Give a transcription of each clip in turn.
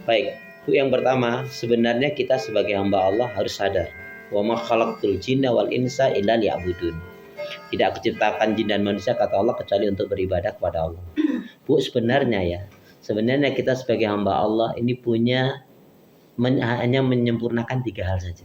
Baik, Bu, yang pertama, sebenarnya kita sebagai hamba Allah harus sadar, wa ma khalaqtul jinna wal insa illa liya'budun. Tidak aku ciptakan jin dan manusia, kata Allah, kecuali untuk beribadah kepada Allah. Bu, sebenarnya kita sebagai hamba Allah ini punya hanya menyempurnakan 3 hal saja.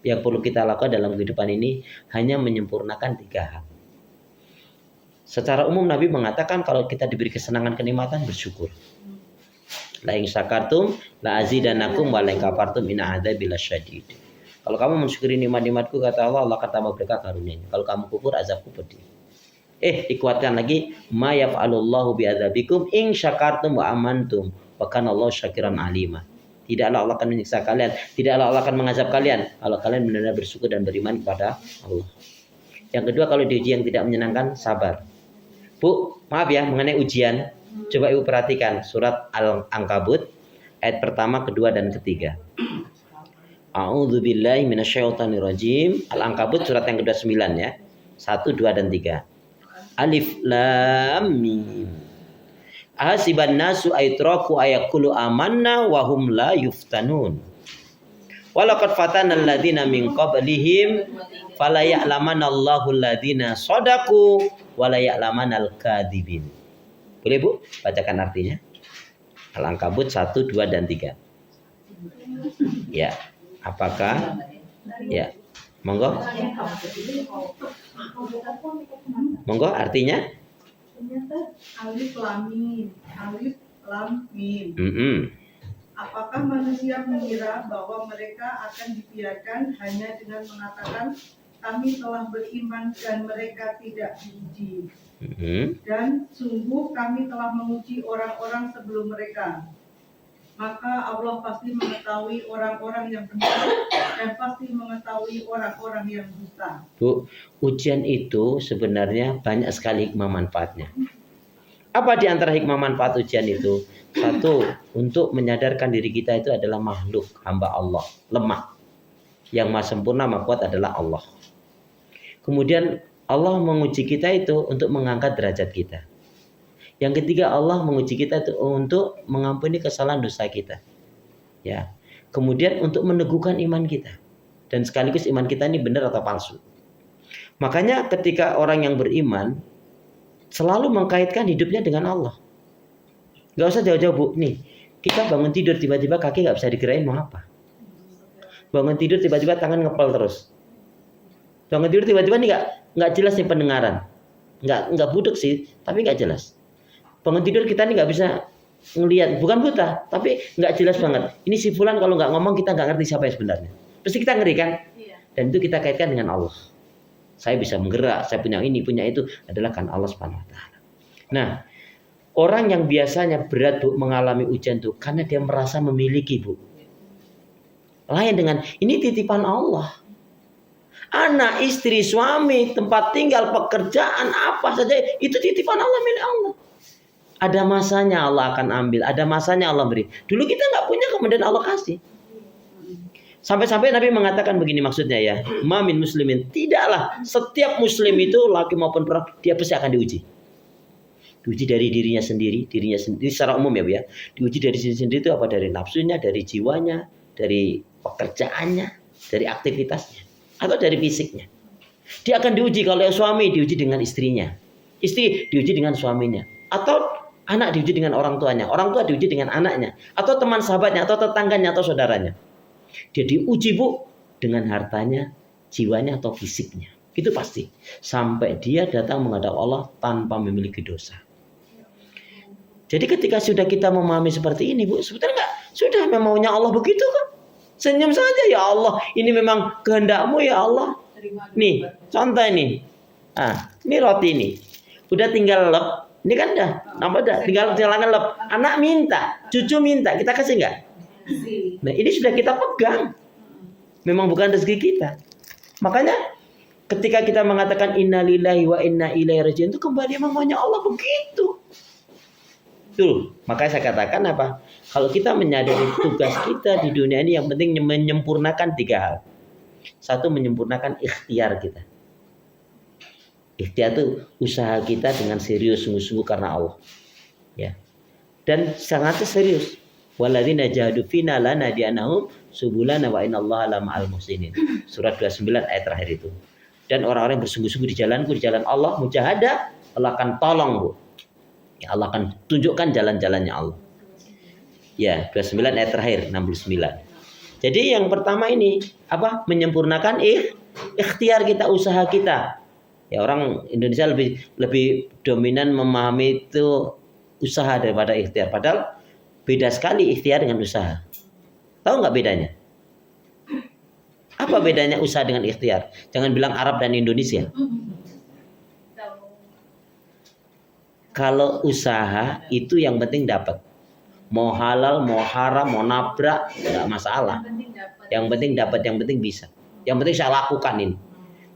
Yang perlu kita lakukan dalam kehidupan ini hanya menyempurnakan 3 hal. Secara umum Nabi mengatakan kalau kita diberi kesenangan, kenikmatan, bersyukur. La in syakartum la azidannakum wa la in kafartum inna adzabi lasyadid. Kalau kamu mensyukuri nikmat-nikmatku, kata Allah, Allah akan tambah berkah karunia-Nya. Kalau kamu kufur, azabku pedih. Dikuatkan lagi, ma yaf'alullahu bi'adzabikum in syakartum wa amantum wa kana Allahu syakiran alima. Tidaklah Allah akan menyiksa kalian, tidaklah Allah akan mengazab kalian kalau kalian benar-benar bersyukur dan beriman kepada Allah. Yang kedua, kalau diuji yang tidak menyenangkan, sabar. Bu, maaf ya, mengenai ujian, coba Ibu perhatikan surat Al-Ankabut ayat pertama, kedua, dan ketiga. A'udzubillahi minasyaitonirrajim. Al-Ankabut surat yang kedua 9 ya. 1, 2, dan 3. Alif lam mim. Ahasiban nasu aitraku ayaqulu amanna wa hum la yuftanun. Walaqad fatana alladziina min qablihim fala ya'lamanallahu alladziina shadaqu wa la ya'lamanal kadzibin. Boleh Bu bacakan artinya? Al-Ankabut 1, 2, dan 3. Ya. Apakah? Ya. Monggo. Monggo artinya? Alif lam mim. Alif lam mim. Apakah manusia mengira bahwa mereka akan dibiarkan hanya dengan mengatakan kami telah beriman dan mereka tidak diuji? Dan sungguh kami telah menguji orang-orang sebelum mereka. Maka Allah pasti mengetahui orang-orang yang benar dan pasti mengetahui orang-orang yang dusta. Bu, ujian itu sebenarnya banyak sekali hikmah manfaatnya. Apa di antara hikmah manfaat ujian itu? Satu, untuk menyadarkan diri kita itu adalah makhluk hamba Allah, lemah. Yang maha sempurna, maha kuat adalah Allah. Kemudian Allah menguji kita itu untuk mengangkat derajat kita. Yang ketiga, Allah menguji kita itu untuk mengampuni kesalahan dosa kita. Ya. Kemudian untuk meneguhkan iman kita. Dan sekaligus iman kita ini benar atau palsu. Makanya ketika orang yang beriman selalu mengkaitkan hidupnya dengan Allah. Gak usah jauh-jauh Bu. Nih, kita bangun tidur tiba-tiba kaki gak bisa digerain, mau apa? Bangun tidur tiba-tiba tangan ngepel terus. Bangun tidur tiba-tiba nih gak jelas nih pendengaran. Gak budek sih, tapi gak jelas. Bangun tidur kita nih gak bisa ngelihat, bukan buta, tapi gak jelas banget. Ini si fulan kalau gak ngomong kita gak ngerti siapa yang sebenarnya. Pasti kita ngeri kan? Dan itu kita kaitkan dengan Allah. Saya bisa menggerak, saya punya ini, punya itu, adalah kan Allah Subhanahu wa taala. Nah, orang yang biasanya berat Bu mengalami ujian itu karena dia merasa memiliki Bu. Lain dengan ini titipan Allah. Anak, istri, suami, tempat tinggal, pekerjaan, apa saja itu titipan Allah, milik Allah. Ada masanya Allah akan ambil, ada masanya Allah beri. Dulu kita nggak punya, kemudian Allah kasih. Sampai-sampai Nabi mengatakan begini maksudnya ya, mamin muslimin, tidaklah setiap muslim itu laki maupun perempuan dia pasti akan diuji. Diuji dari dirinya sendiri secara umum ya Bu ya. Diuji dari diri sendiri itu apa? Dari nafsunya, dari jiwanya, dari pekerjaannya, dari aktivitasnya, atau dari fisiknya. Dia akan diuji. Kalau yang suami diuji dengan istrinya, istri diuji dengan suaminya, atau anak diuji dengan orang tuanya, orang tua diuji dengan anaknya, atau teman sahabatnya, atau tetangganya, atau saudaranya. Dia diuji Bu dengan hartanya, jiwanya, atau fisiknya. Itu pasti. Sampai dia datang menghadap Allah tanpa memiliki dosa. Jadi ketika sudah kita memahami seperti ini Bu, sebetulnya enggak, sudah memangnya Allah begitu kan? Senyum saja, ya Allah, ini memang kehendak-Mu ya Allah. Nih, contoh ini. Ini roti ini. Udah tinggal lep. Ini kan tinggal ngelep. Anak minta, cucu minta, kita kasih enggak? Nah, ini sudah kita pegang. Memang bukan rezeki kita. Makanya ketika kita mengatakan innalillahi wa inna ilaihi raji'un, itu kembali memangnya Allah begitu. Tuh, makanya saya katakan apa? Kalau kita menyadari tugas kita di dunia ini yang penting menyempurnakan 3 hal. 1, menyempurnakan ikhtiar kita. Ikhtiar itu usaha kita dengan serius sungguh-sungguh karena Allah. Ya. dan sangat serius. Walladzina jahadu fina lanahdiyanahum subulana wa innallaha lama'al muhsinin. Surat 29 ayat terakhir itu. Dan orang-orang yang bersungguh-sungguh di jalanku, di jalan Allah, mujahadah, Allah akan tolong, Bu. Ya, Allah akan tunjukkan jalan-jalannya Allah. Ya, 29 ayat terakhir, 69. Jadi yang pertama ini apa? Menyempurnakan ikhtiar kita, usaha kita. Ya, orang Indonesia lebih dominan memahami itu usaha daripada ikhtiar. Padahal beda sekali ikhtiar dengan usaha. Tahu nggak bedanya? Apa bedanya usaha dengan ikhtiar? Jangan bilang Arab dan Indonesia. Kalau usaha itu yang penting dapat. Mau halal, mau haram, mau nabrak, nggak masalah. Yang penting dapat, yang penting bisa. Yang penting saya lakukan ini.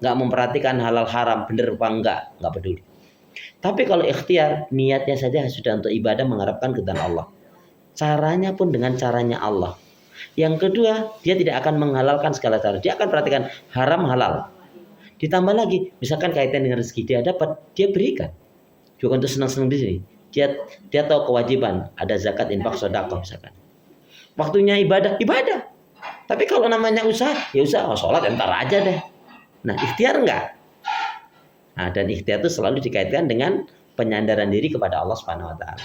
Nggak memperhatikan halal haram, bener apa nggak peduli. Tapi kalau ikhtiar, niatnya saja sudah untuk ibadah mengharapkan keridhaan Allah. Caranya pun dengan caranya Allah. Yang kedua, dia tidak akan menghalalkan segala cara. Dia akan perhatikan haram halal. Ditambah lagi, misalkan kaitan dengan rezeki dia dapat, dia berikan. Bukan untuk senang-senang di sini. Dia tahu kewajiban, ada zakat, infak, sedekah misalkan. Waktunya ibadah. Tapi kalau namanya usaha, ya usaha, sholat entar aja deh. Nah, ikhtiar enggak? Nah, dan ikhtiar itu selalu dikaitkan dengan penyandaran diri kepada Allah Subhanahu wa taala.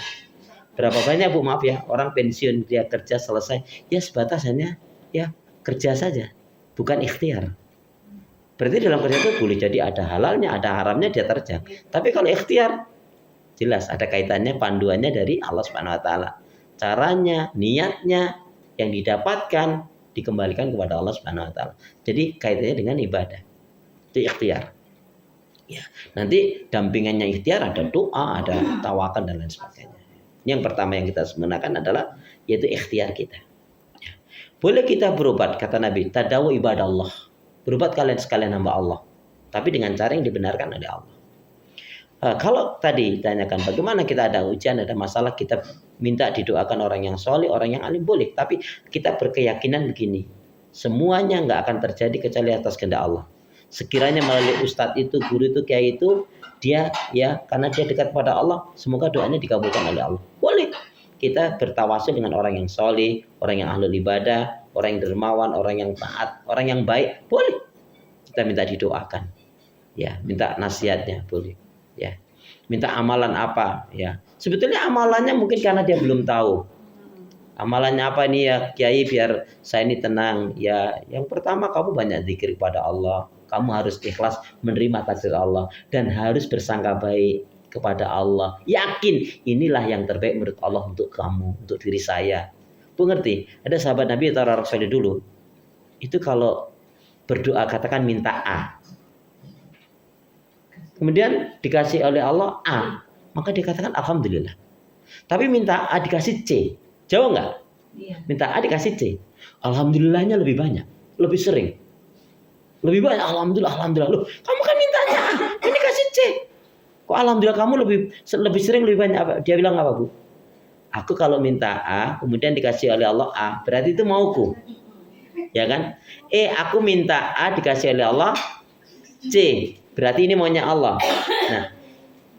Berapa banyak, Bu, maaf ya, orang pensiun dia kerja selesai, ya sebatas hanya ya kerja saja, bukan ikhtiar. Berarti dalam kerja itu boleh jadi ada halalnya, ada haramnya, dia terjang. Tapi kalau ikhtiar, jelas ada kaitannya, panduannya dari Allah Subhanahu wa taala. Caranya, niatnya yang didapatkan dikembalikan kepada Allah Subhanahu wa taala. Jadi kaitannya dengan ibadah. Itu ikhtiar. Ya, nanti dampingannya ikhtiar ada doa, ada tawakal dan lain sebagainya. Yang pertama yang kita sempurnakan adalah yaitu ikhtiar kita. Ya. Boleh kita berobat, kata Nabi, tadawu ibadah Allah. Berobat kalian sekalian hamba Allah. Tapi dengan cara yang dibenarkan oleh Allah. Kalau tadi ditanyakan bagaimana kita ada ujian, ada masalah, kita minta didoakan orang yang soleh, orang yang alim, boleh. Tapi kita berkeyakinan begini, semuanya nggak akan terjadi kecuali atas kehendak Allah. Sekiranya melalui ustadz itu, guru itu, kiai itu, dia ya karena dia dekat pada Allah, semoga doanya dikabulkan oleh Allah. Boleh kita bertawasul dengan orang yang soleh, orang yang ahlul ibadah, orang yang dermawan, orang yang taat, orang yang baik, boleh. Kita minta didoakan, ya, minta nasihatnya, boleh. Ya, minta amalan apa? Ya, sebetulnya amalannya mungkin karena dia belum tahu. Amalannya apa nih ya, Kiai, biar saya ini tenang. Ya, yang pertama kamu banyak zikir kepada Allah. Kamu harus ikhlas menerima takdir Allah dan harus bersangka baik kepada Allah. Yakin inilah yang terbaik menurut Allah untuk kamu, untuk diri saya. Bu ngerti? Ada sahabat Nabi atau Rasulullah dulu. Itu kalau berdoa katakan minta A. Kemudian dikasih oleh Allah A, maka dikatakan alhamdulillah. Tapi minta A dikasih C, jauh nggak? Iya. Minta A dikasih C, alhamdulillahnya lebih banyak, lebih sering, lebih banyak. Alhamdulillah. Loh, kamu kan mintanya A, ini kasih C. Kok alhamdulillah kamu lebih sering, lebih banyak? Apa? Dia bilang apa, Bu? Aku kalau minta A, kemudian dikasih oleh Allah A, berarti itu mauku, ya kan? Aku minta A dikasih oleh Allah C. Berarti ini maunya Allah. Nah,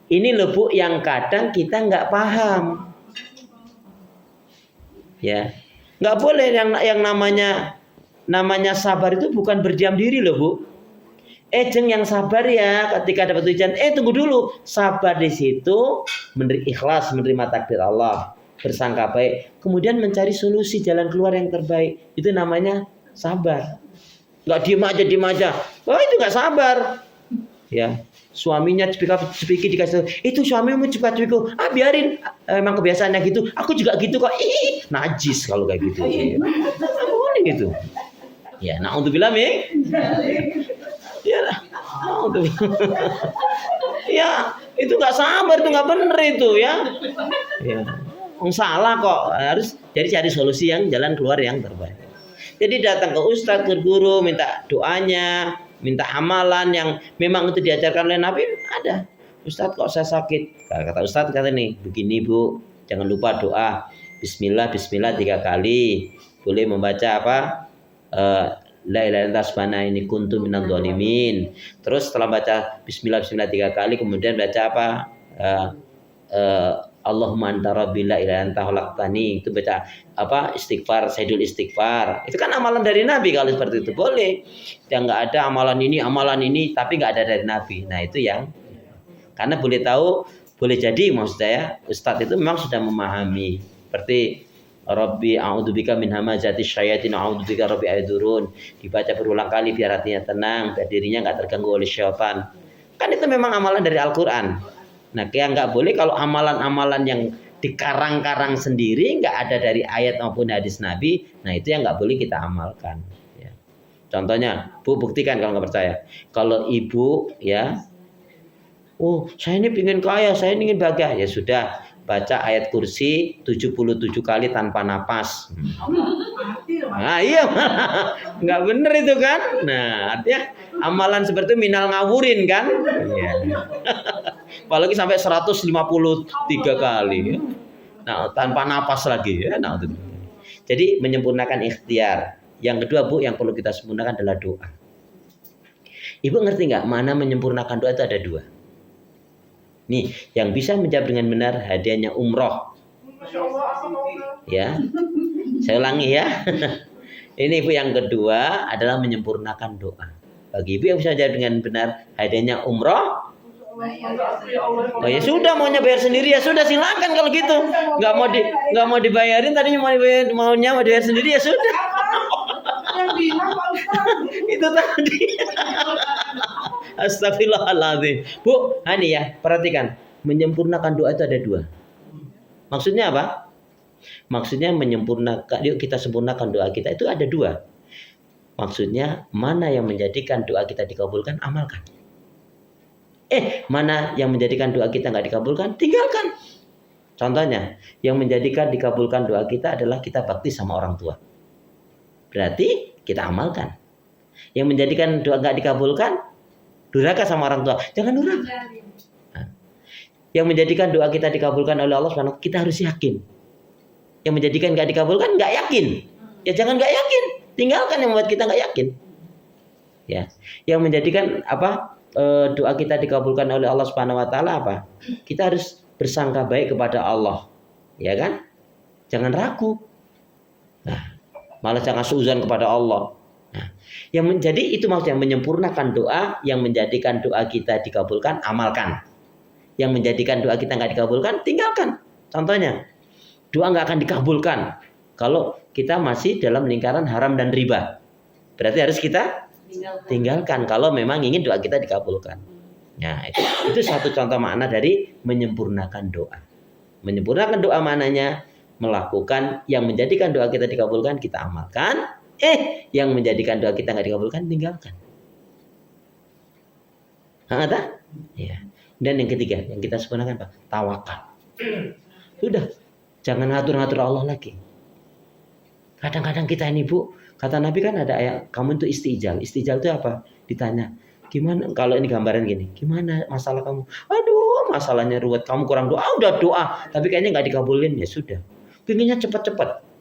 ini loh, Bu, yang kadang kita nggak paham. Ya, nggak boleh yang namanya sabar itu bukan berdiam diri loh, Bu. Jeng yang sabar ya ketika dapat ujian. Tunggu dulu, sabar di situ, ikhlas menerima takdir Allah, bersangka baik, kemudian mencari solusi jalan keluar yang terbaik. Itu namanya sabar. Nggak diem aja. Oh, itu nggak sabar. Ya, suaminya cepiki dikasih itu suamimu cepat-cepiku, biarin, emang kebiasaannya gitu, aku juga gitu kok. Najis kalau kayak gitu. Boleh gitu. Ya, naudzubillah min. Ya, ya, itu nggak sabar, itu nggak bener itu ya. Ya, salah kok. Harus jadi cari solusi yang jalan keluar yang terbaik. Jadi datang ke ustadz, ke guru, minta doanya, minta amalan yang memang itu diajarkan oleh Nabi. Ada, Ustadz kok saya sakit, kata Ustadz, kata nih begini, Bu, jangan lupa doa Bismillah 3 kali. Boleh membaca apa, la ilaha illallah subhana ini kuntu minadh dhalimin. Terus setelah baca Bismillah 3 kali, kemudian baca apa, Allahumma anta rabbi la ilaha anta khalaqtani. Itu baca apa? Istighfar, Sayyidul Istighfar. Itu kan amalan dari Nabi. Kalau seperti itu boleh. Yang nggak ada amalan ini, tapi nggak ada dari Nabi. Nah itu yang, karena boleh tahu, boleh jadi maksud saya Ustadz itu memang sudah memahami. Seperti Rabbi a'udzubika min hamazati syayatin a'udzubika rabbi aydurun. Dibaca berulang kali biar hatinya tenang, biar dirinya nggak terganggu oleh syaitan. Kan itu memang amalan dari Al-Quran. Nah, yang nggak boleh kalau amalan-amalan yang dikarang-karang sendiri, nggak ada dari ayat maupun hadis Nabi, nah itu yang nggak boleh kita amalkan. Ya. Contohnya, Bu, buktikan kalau nggak percaya. Kalau ibu, ya, oh saya ini ingin kaya, saya ini ingin bahagia, ya sudah, baca ayat kursi 77 kali tanpa napas. Nah iya, nggak bener itu kan. Nah artinya amalan seperti itu minal ngawurin kan. Iya. Apalagi sampai 153 kali. Nah tanpa napas lagi ya. Nah, jadi menyempurnakan ikhtiar. Yang kedua Bu, yang perlu kita sempurnakan adalah doa. Ibu ngerti nggak mana menyempurnakan doa itu ada dua. Nih, yang bisa menjawab dengan benar hadiahnya umroh. Ya, saya ulangi ya. Ini Ibu yang kedua adalah menyempurnakan doa. Bagi Ibu yang bisa menjawab dengan benar hadiahnya umroh. Oh ya sudah, maunya bayar sendiri ya sudah, silakan kalau gitu. Nggak mau dibayarin, tadinya mau dibayar sendiri ya sudah. Itu tadi. Astagfirullahaladzim. Bu, ini ya, perhatikan. Menyempurnakan doa itu ada dua. Maksudnya apa? Maksudnya menyempurnakan, yuk kita sempurnakan doa kita itu ada dua. Maksudnya mana yang menjadikan doa kita dikabulkan, amalkan. Mana yang menjadikan doa kita nggak dikabulkan, tinggalkan. Contohnya, yang menjadikan dikabulkan doa kita adalah kita bakti sama orang tua. Berarti kita amalkan. Yang menjadikan doa nggak dikabulkan, durhaka sama orang tua, jangan durhaka. Nah, yang menjadikan doa kita dikabulkan oleh Allah Subhanahu, kita harus yakin. Yang menjadikan nggak dikabulkan, nggak yakin. Ya jangan nggak yakin, tinggalkan yang membuat kita nggak yakin. Ya, yang menjadikan doa kita dikabulkan oleh Allah Subhanahu Wa Taala apa? Kita harus bersangka baik kepada Allah, ya kan? Jangan ragu. Nah, malah jangan suuzon kepada Allah. Nah, yang menjadi itu maksudnya menyempurnakan doa, yang menjadikan doa kita dikabulkan, amalkan. Yang menjadikan doa kita nggak dikabulkan, tinggalkan. Contohnya, doa nggak akan dikabulkan kalau kita masih dalam lingkaran haram dan riba. Berarti harus kita tinggalkan kalau memang ingin doa kita dikabulkan. Nah, itu satu contoh makna dari menyempurnakan doa. Menyempurnakan doa maknanya melakukan yang menjadikan doa kita dikabulkan, kita amalkan. Yang menjadikan doa kita nggak dikabulkan, tinggalkan. Ada? Ya. Dan yang ketiga, yang kita sempurnakan apa? Tawakal. Sudah, jangan ngatur-ngatur Allah lagi. Kadang-kadang kita ini Bu, kata Nabi kan ada ayat, kamu itu istijal. Istijal itu apa? Ditanya, gimana kalau ini gambaran gini, gimana masalah kamu? Aduh, masalahnya ruwet, kamu kurang doa, udah doa, tapi kayaknya nggak dikabulin, ya sudah. Pinginnya cepat-cepat.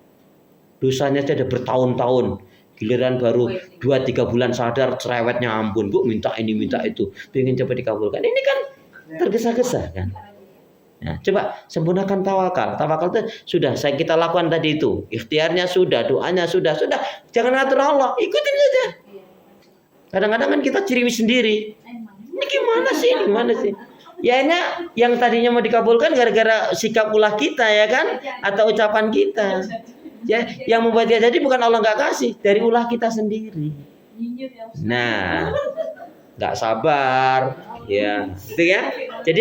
Dosanya sudah bertahun-tahun. Giliran baru 2-3 bulan sadar, cerewetnya ampun, Bu, minta ini, minta itu. Pengen cepat dikabulkan. Ini kan tergesa-gesa kan. Nah, coba sempurnakan tawakal. Tawakal itu sudah kita lakukan tadi itu. Ikhtiarnya sudah, doanya sudah. Jangan atur Allah, ikutin saja. Kadang-kadang kan kita ciriwis sendiri. Ini gimana sih? Ya yang tadinya mau dikabulkan gara-gara sikap ulah kita ya kan, atau ucapan kita. Ya, yang membuat dia jadi bukan Allah nggak kasih, dari ulah kita sendiri. Nah, nggak sabar, ya, itu ya. Jadi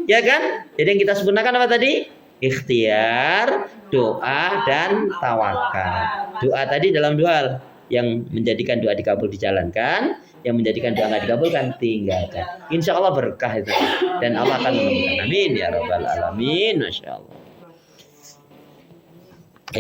ya kan, jadi yang kita sempurnakan apa tadi? Ikhtiar, doa dan tawakal. Doa tadi dalam dua hal, yang menjadikan doa dikabul dijalankan, yang menjadikan doa nggak dikabulkan tinggalkan. Insya Allah berkah itu, dan Allah akan menemukan. Amin ya rabbal alamin. Masya Allah.